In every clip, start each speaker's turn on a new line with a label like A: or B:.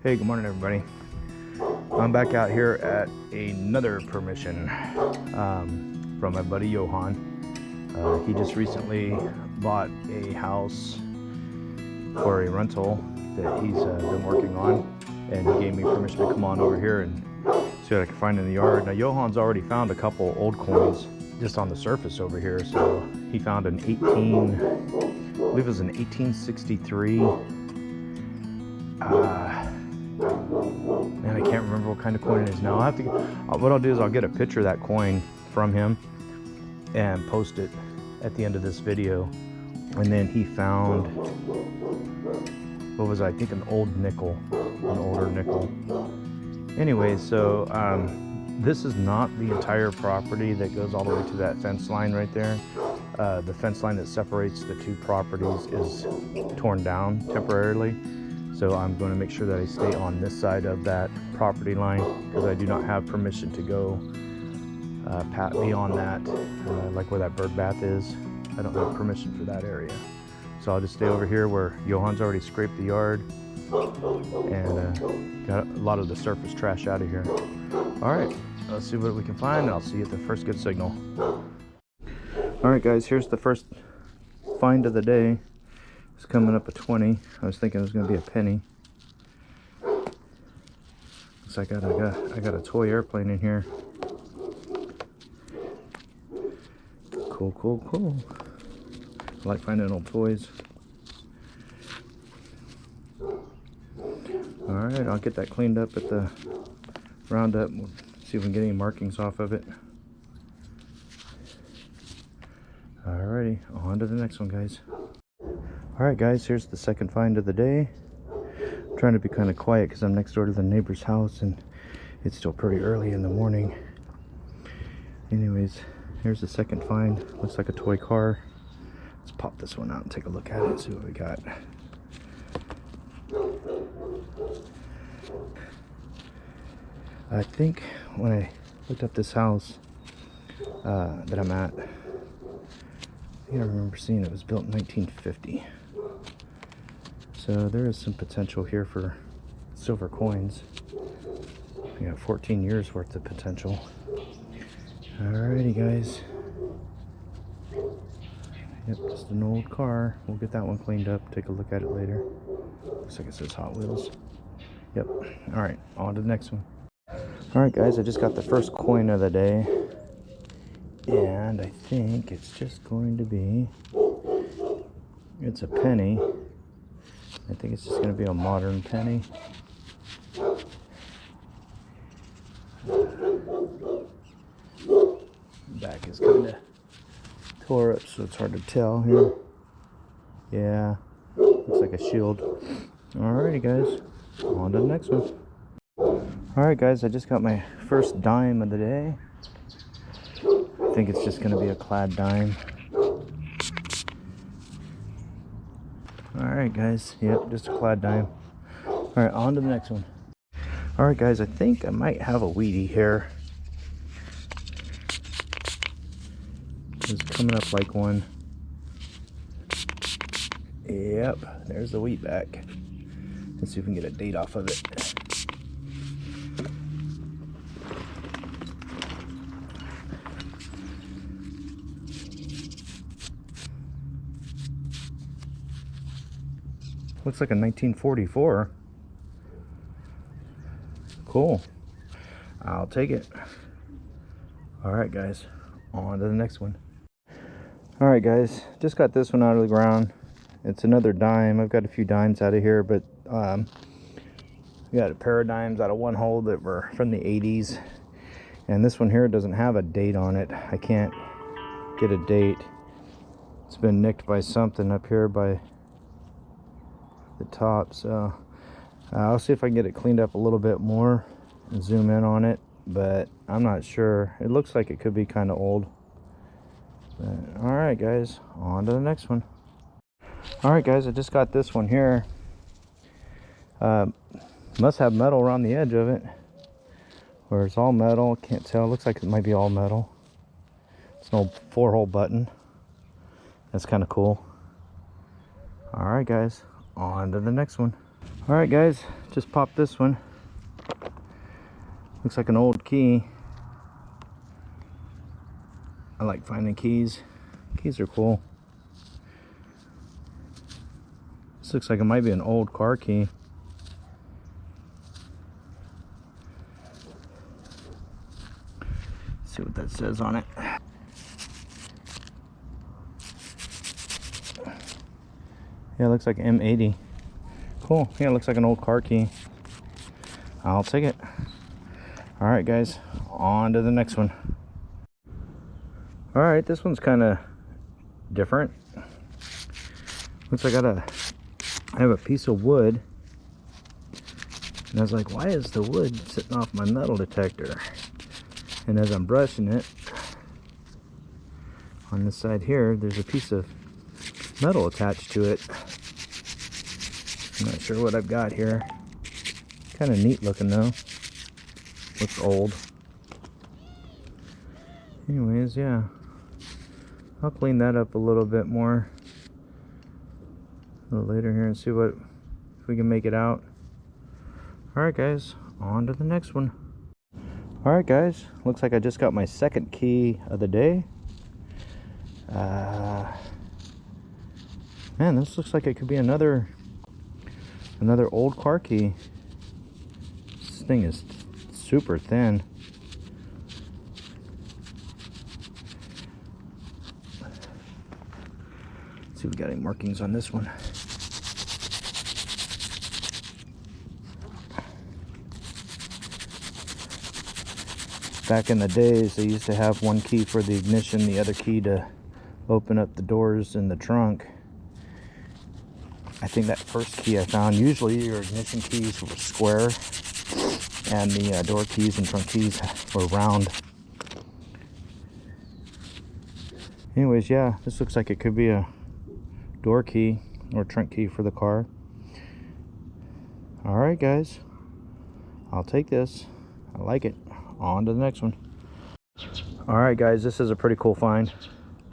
A: Hey, good morning everybody. I'm back out here at another permission from my buddy Yohon. He just recently bought a house for a rental that he's been working on, and he gave me permission to come on over here and see what I can find in the yard. Now Yohan's already found a couple old coins just on the surface over here. So he found an I believe it was an 1863. Man, I can't remember what kind of coin it is now. What I'll do is I'll get a picture of that coin from him and post it at the end of this video. And then he found, what was it? I think an old nickel, an older nickel. Anyway, so this is not the entire property that goes all the way to that fence line right there. The fence line that separates the two properties is torn down temporarily. So I'm going to make sure that I stay on this side of that property line, because I do not have permission to go beyond that, like where that bird bath is. I don't have permission for that area. So I'll just stay over here where Yohan's already scraped the yard and got a lot of the surface trash out of here. All right, let's see what we can find, and I'll see you at the first good signal. All right, guys, here's the first find of the day. It's coming up a 20. I was thinking it was going to be a penny. Looks like I got a toy airplane in here. Cool, cool, cool. I like finding old toys. Alright, I'll get that cleaned up at the roundup. We'll see if we can get any markings off of it. Alrighty, on to the next one, guys. Alright guys, here's the second find of the day. I'm trying to be kind of quiet because I'm next door to the neighbor's house and it's still pretty early in the morning. Anyways, here's the second find. Looks like a toy car. Let's pop this one out and take a look at it and see what we got. I think when I looked up this house that I'm at, I think I remember seeing it was built in 1950. So there is some potential here for silver coins. We got 14 years worth of potential. Alrighty guys. Yep, just an old car. We'll get that one cleaned up, take a look at it later. Looks like it says Hot Wheels. Yep. Alright, on to the next one. Alright guys, I just got the first coin of the day. And I think it's just going to be, it's a penny. I think it's just going to be a modern penny. Back is kind of tore up, so it's hard to tell here. Yeah, looks like a shield. Alrighty guys, on to the next one. Alright guys, I just got my first dime of the day. I think it's just going to be a clad dime. Alright guys, yep, just a clad dime. Alright, on to the next one. Alright guys, I think I might have a wheatie here. It's coming up like one. Yep, there's the wheat back. Let's see if we can get a date off of it. Looks like a 1944. Cool. I'll take it. Alright guys, on to the next one. Alright guys, just got this one out of the ground. It's another dime. I've got a few dimes out of here, but we got a pair of dimes out of one hole that were from the 80s. And this one here doesn't have a date on it. I can't get a date. It's been nicked by something up here by the top, so I'll see if I can get it cleaned up a little bit more and zoom in on it, but I'm not sure. It looks like it could be kind of old. Alright guys, on to the next one. Alright guys, I just got this one here. Must have metal around the edge of it, or it's all metal. Can't tell. It looks like it might be all metal. It's an old 4-hole button. That's kind of cool. Alright guys, on to the next one. Alright guys, just popped this one. Looks like an old key. I like finding keys. Keys are cool. This looks like it might be an old car key. Let's see what that says on it. Yeah, it looks like M80. Cool. Yeah, it looks like an old car key. I'll take it. Alright guys, on to the next one. Alright, this one's kind of different. Looks like I have a piece of wood. And I was like, why is the wood sitting off my metal detector? And as I'm brushing it, on this side here, there's a piece of metal attached to it. I'm not sure what I've got here. Kind of neat looking though. Looks old. Anyways, yeah. I'll clean that up a little bit more a little later here and see if we can make it out. Alright guys, on to the next one. Alright guys, looks like I just got my second key of the day. Man, this looks like it could be another old car key. This thing is super thin. Let's see if we got any markings on this one. Back in the days, they used to have one key for the ignition, the other key to open up the doors in the trunk. I think that first key I found, usually your ignition keys were square and the door keys and trunk keys were round. Anyways, yeah, this looks like it could be a door key or trunk key for the car. Alright guys, I'll take this. I like it. On to the next one. Alright guys, this is a pretty cool find.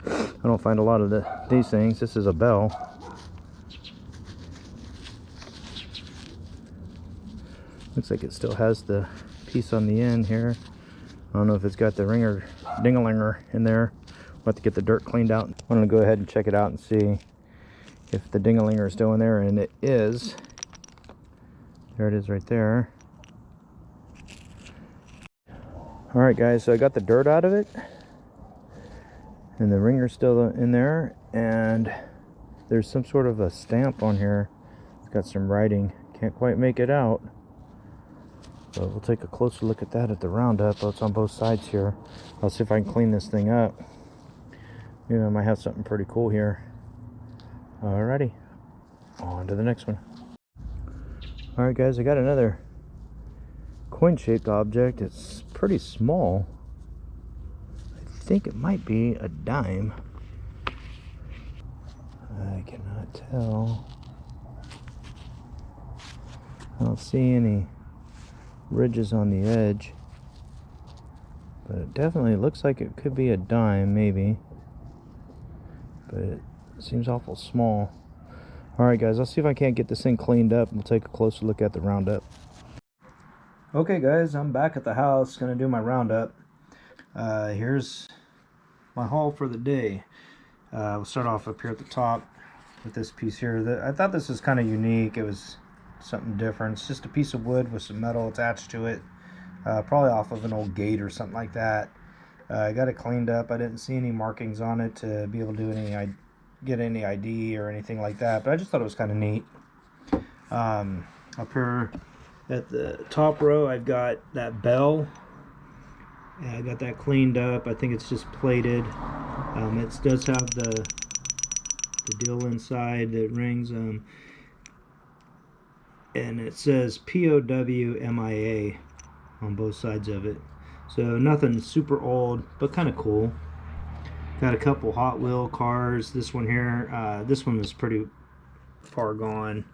A: I don't find a lot of these things. This is a bell. Looks like it still has the piece on the end here. I don't know if it's got the ringer, ding-a-linger in there. We'll have to get the dirt cleaned out. I'm gonna go ahead and check it out and see if the ding-a-linger is still in there, and it is. There it is right there. Alright guys, so I got the dirt out of it, and the ringer's still in there, and there's some sort of a stamp on here. It's got some writing. Can't quite make it out, but we'll take a closer look at that at the roundup. Oh, it's on both sides here. I'll see if I can clean this thing up. Maybe I might have something pretty cool here. Alrighty, on to the next one. Alright guys, I got another coin-shaped object. It's pretty small. I think it might be a dime. I cannot tell. I don't see any ridges on the edge, but it definitely looks like it could be a dime, maybe, but it seems awful small. Alright guys, I'll see if I can't get this thing cleaned up, and we'll take a closer look at the roundup. Okay guys, I'm back at the house, gonna do my roundup. Here's my haul for the day. We'll start off up here at the top with this piece here. I thought this was kind of unique. It was something different. It's just a piece of wood with some metal attached to it, probably off of an old gate or something like that. I got it cleaned up. I didn't see any markings on it to be able to do get any ID or anything like that, but I just thought it was kind of neat. Up here at the top row, I've got that bell. I got that cleaned up. I think it's just plated. It does have the deal inside that rings, and it says POWMIA on both sides of it. So nothing super old, but kind of cool. Got a couple Hot Wheel cars. This one here, this one is pretty far gone.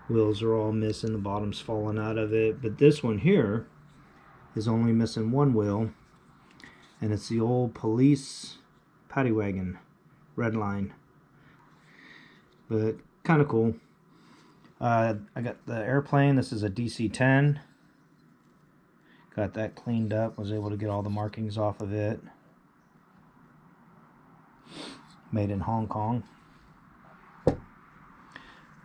A: Wheels are all missing, the bottom's falling out of it. But this one here is only missing one wheel, and it's the old police paddy wagon, red line. But kind of cool. I got the airplane. This is a DC-10. Got that cleaned up. Was able to get all the markings off of it. Made in Hong Kong. An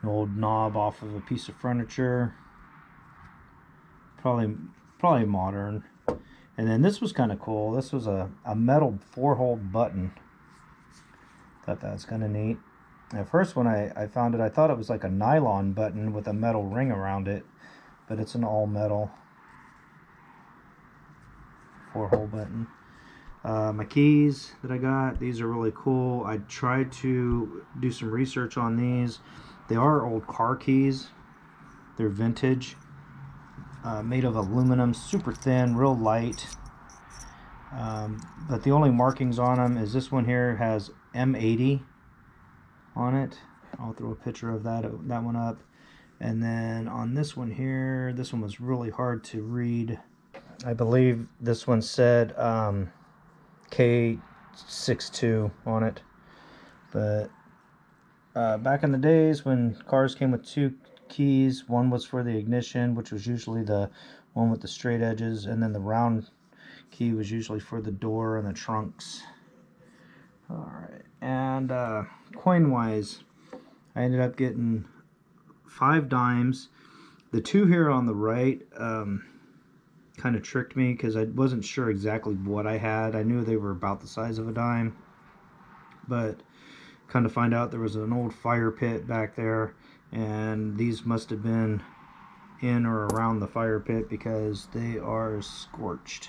A: old knob off of a piece of furniture. Probably modern. And then this was kind of cool. This was a metal 4-hole button. Thought that was kind of neat. At first when I found it, I thought it was like a nylon button with a metal ring around it, but it's an all metal 4-hole button. My keys that I got, these are really cool. I tried to do some research on these. They are old car keys. They're vintage, made of aluminum, super thin, real light. But the only markings on them is this one here has M80 on it. I'll throw a picture of that one up. And then on this one here, this one was really hard to read. I believe this one said K62 on it. But back in the days when cars came with 2 keys, one was for the ignition, which was usually the one with the straight edges, and then the round key was usually for the door and the trunks. Alright, and coin wise, I ended up getting 5 dimes. The 2 here on the right kind of tricked me because I wasn't sure exactly what I had. I knew they were about the size of a dime, but kind of find out there was an old fire pit back there, and these must have been in or around the fire pit because they are scorched.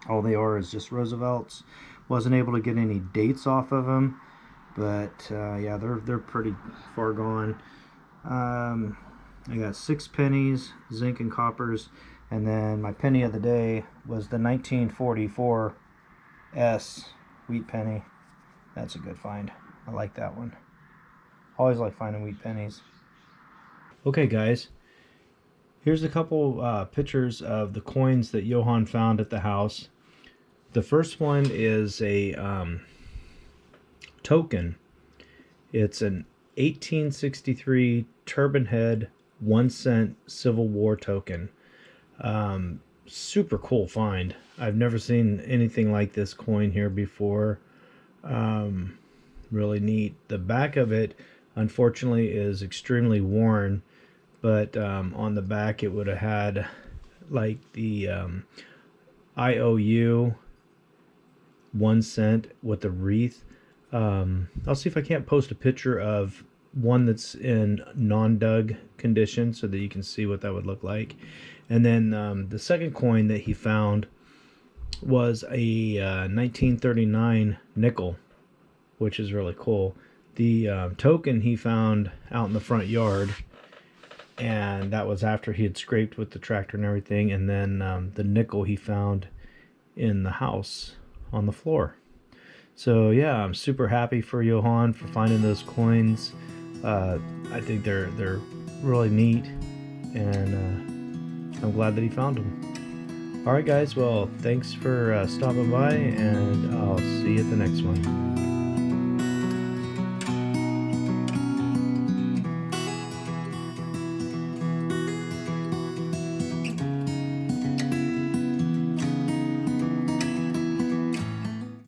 A: All they are is just Roosevelt's. Wasn't able to get any dates off of them, but yeah, they're pretty far gone. I got 6 pennies, zinc and coppers, and then my penny of the day was the 1944 S wheat penny. That's a good find. I like that one. Always like finding wheat pennies. Okay guys, here's a couple pictures of the coins that Yohon found at the house. The first one is a token. It's an 1863 turban head 1-cent Civil War token. Super cool find. I've never seen anything like this coin here before. Really neat. The back of it, unfortunately, is extremely worn, but on the back it would have had like the IOU 1 cent with the wreath. I'll see if I can't post a picture of one that's in non-dug condition so that you can see what that would look like. And then the second coin that he found was a 1939 nickel, which is really cool. The token he found out in the front yard, and that was after he had scraped with the tractor and everything. And then the nickel he found in the house on the floor. So yeah, I'm super happy for Yohon for finding those coins. I think they're really neat, and I'm glad that he found them. Alright guys, well, thanks for stopping by, and I'll see you at the next one.